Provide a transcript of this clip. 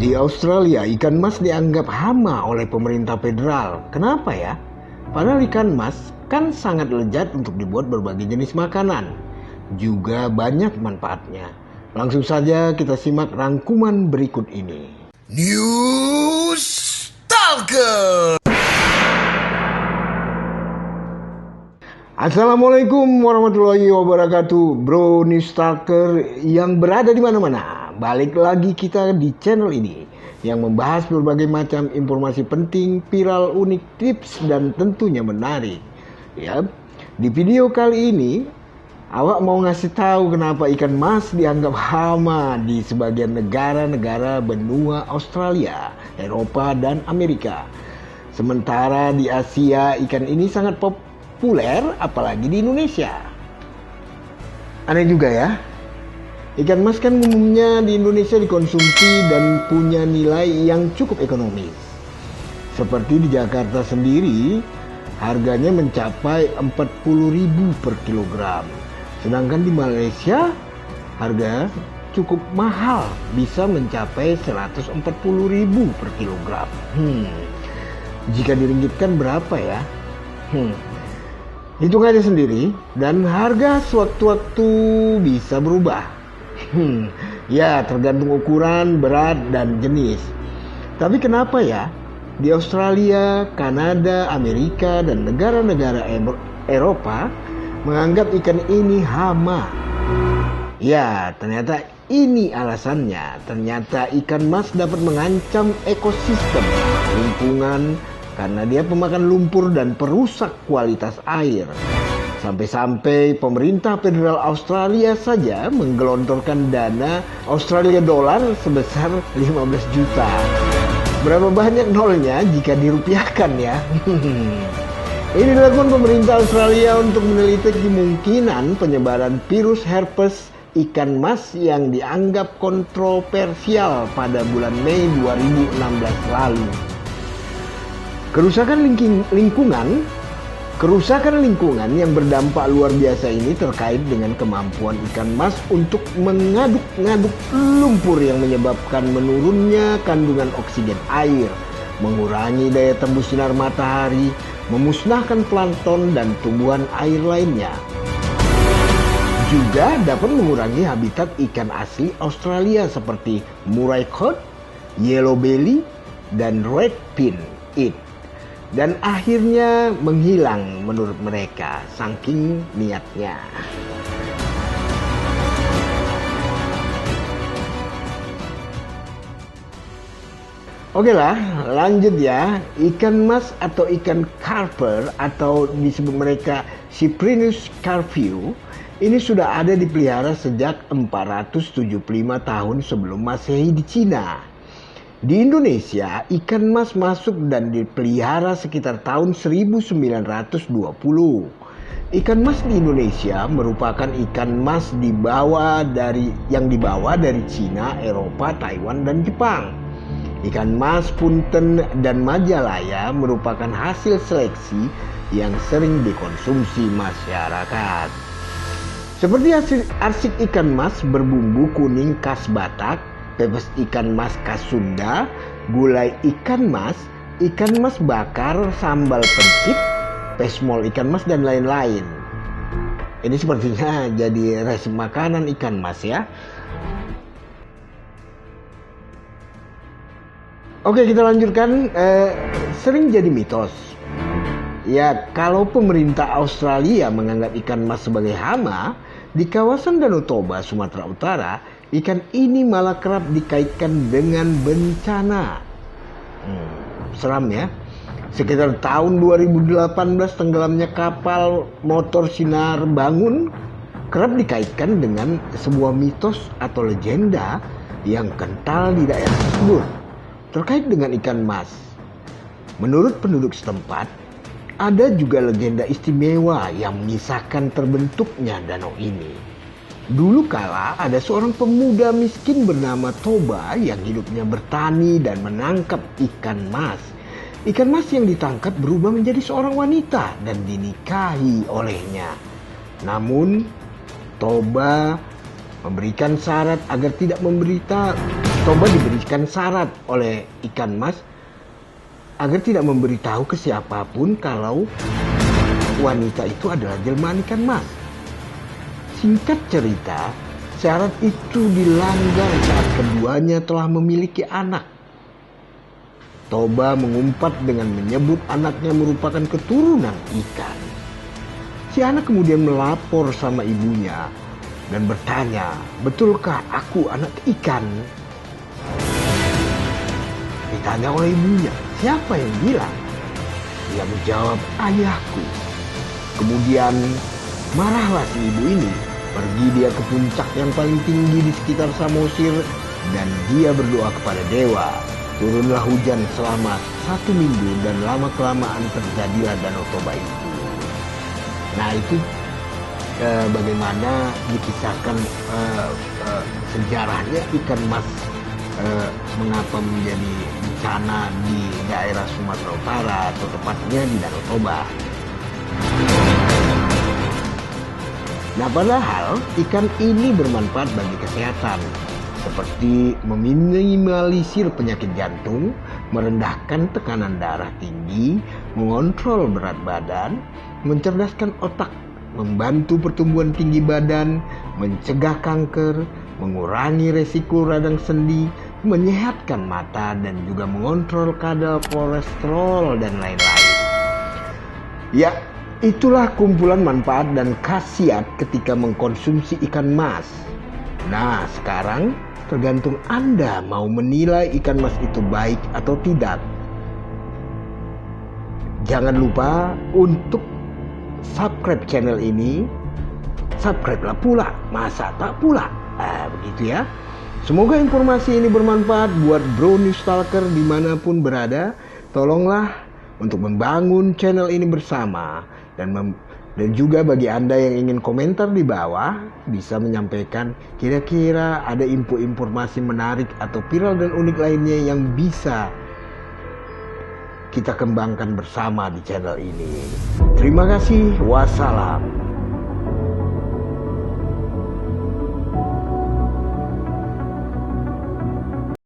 Di Australia, ikan mas dianggap hama oleh pemerintah federal. Kenapa ya? Padahal ikan mas kan sangat lezat untuk dibuat berbagai jenis makanan. Juga banyak manfaatnya. Langsung saja kita simak rangkuman berikut ini. News Stalker. Assalamualaikum warahmatullahi wabarakatuh, Bro News Stalker yang berada di mana-mana. Balik lagi kita di channel ini yang membahas berbagai macam informasi penting, viral, unik, tips dan tentunya menarik. Ya, di video kali ini awak mau ngasih tahu kenapa ikan mas dianggap hama di sebagian negara-negara benua Australia, Eropa dan Amerika. Sementara di Asia ikan ini sangat populer apalagi di Indonesia. Aneh juga ya. Ikan mas kan umumnya di Indonesia dikonsumsi dan punya nilai yang cukup ekonomis. Seperti di Jakarta sendiri, harganya mencapai 40.000 per kilogram. Sedangkan di Malaysia, harga cukup mahal, bisa mencapai 140.000 per kilogram. Jika diringgitkan berapa ya? Hitung aja sendiri, dan harga sewaktu-waktu bisa berubah. Ya, tergantung ukuran, berat, dan jenis. Tapi kenapa ya di Australia, Kanada, Amerika, dan negara-negara Eropa menganggap ikan ini hama? Ya, ternyata ini alasannya. Ternyata ikan mas dapat mengancam ekosistem lingkungan karena dia pemakan lumpur dan perusak kualitas air. Sampai-sampai pemerintah federal Australia saja menggelontorkan dana Australia dolar sebesar 15 juta. Berapa banyak nolnya jika dirupiahkan ya? Ini dilakukan pemerintah Australia untuk meneliti kemungkinan penyebaran virus herpes ikan mas yang dianggap kontroversial pada bulan Mei 2016 lalu. Kerusakan lingkungan yang berdampak luar biasa ini terkait dengan kemampuan ikan mas untuk mengaduk-ngaduk lumpur yang menyebabkan menurunnya kandungan oksigen air, mengurangi daya tembus sinar matahari, memusnahkan plankton dan tumbuhan air lainnya. Juga dapat mengurangi habitat ikan asli Australia seperti Murray cod, yellow belly, dan red fin it. Dan akhirnya menghilang menurut mereka, saking niatnya. Oke lah, lanjut ya. Ikan mas atau ikan carper atau disebut mereka Cyprinus carpiu ini sudah ada dipelihara sejak 475 tahun sebelum Masehi di Cina. Di Indonesia, ikan mas masuk dan dipelihara sekitar tahun 1920. Ikan mas di Indonesia merupakan ikan mas yang dibawa dari Cina, Eropa, Taiwan, dan Jepang. Ikan mas punten dan Majalaya merupakan hasil seleksi yang sering dikonsumsi masyarakat. Seperti arsik ikan mas berbumbu kuning khas Batak, pepes ikan mas khas Sunda, gulai ikan mas bakar, sambal pencit, pesmol ikan mas, dan lain-lain. Ini sepertinya jadi resep makanan ikan mas ya. Oke, kita lanjutkan. Sering jadi mitos. Ya, kalau pemerintah Australia menganggap ikan mas sebagai hama, di kawasan Danau Toba, Sumatera Utara, ikan ini malah kerap dikaitkan dengan bencana. Seram ya. Sekitar tahun 2018 tenggelamnya kapal motor Sinar Bangun kerap dikaitkan dengan sebuah mitos atau legenda yang kental di daerah tersebut terkait dengan ikan mas. Menurut penduduk setempat, ada juga legenda istimewa yang mengisahkan terbentuknya danau ini. Dulu kala ada seorang pemuda miskin bernama Toba yang hidupnya bertani dan menangkap ikan mas. Ikan mas yang ditangkap berubah menjadi seorang wanita dan dinikahi olehnya. Namun Toba memberikan syarat agar tidak Toba diberikan syarat oleh ikan mas agar tidak memberitahu ke siapapun kalau wanita itu adalah jelmaan ikan mas. Singkat cerita, syarat itu dilanggar saat keduanya telah memiliki anak. Toba mengumpat dengan menyebut anaknya merupakan keturunan ikan. Si anak kemudian melapor sama ibunya dan bertanya, "Betulkah aku anak ikan?" Ditanya oleh ibunya, "Siapa yang bilang?" Dia menjawab, "Ayahku." Kemudian marahlah si ibu ini. Pergi dia ke puncak yang paling tinggi di sekitar Samosir dan dia berdoa kepada dewa. Turunlah hujan selama 1 minggu dan lama-kelamaan terjadilah Danau Toba itu. Nah itu bagaimana dikisahkan sejarahnya ikan mas mengapa menjadi bencana di daerah Sumatera Utara atau tepatnya di Danau Toba. Nah padahal ikan ini bermanfaat bagi kesehatan, seperti meminimalisir penyakit jantung, merendahkan tekanan darah tinggi, mengontrol berat badan, mencerdaskan otak, membantu pertumbuhan tinggi badan, mencegah kanker, mengurangi resiko radang sendi, menyehatkan mata, dan juga mengontrol kadar kolesterol dan lain-lain. Ya, itulah kumpulan manfaat dan khasiat ketika mengkonsumsi ikan mas. Nah, sekarang tergantung Anda mau menilai ikan mas itu baik atau tidak. Jangan lupa untuk subscribe channel ini. Subscribe-lah pula, masa tak pula. Begitu ya. Semoga informasi ini bermanfaat buat Bro News Stalker dimanapun berada. Tolonglah untuk membangun channel ini bersama. Dan juga bagi Anda yang ingin komentar di bawah, bisa menyampaikan kira-kira ada informasi menarik atau viral dan unik lainnya yang bisa kita kembangkan bersama di channel ini. Terima kasih. Wassalam.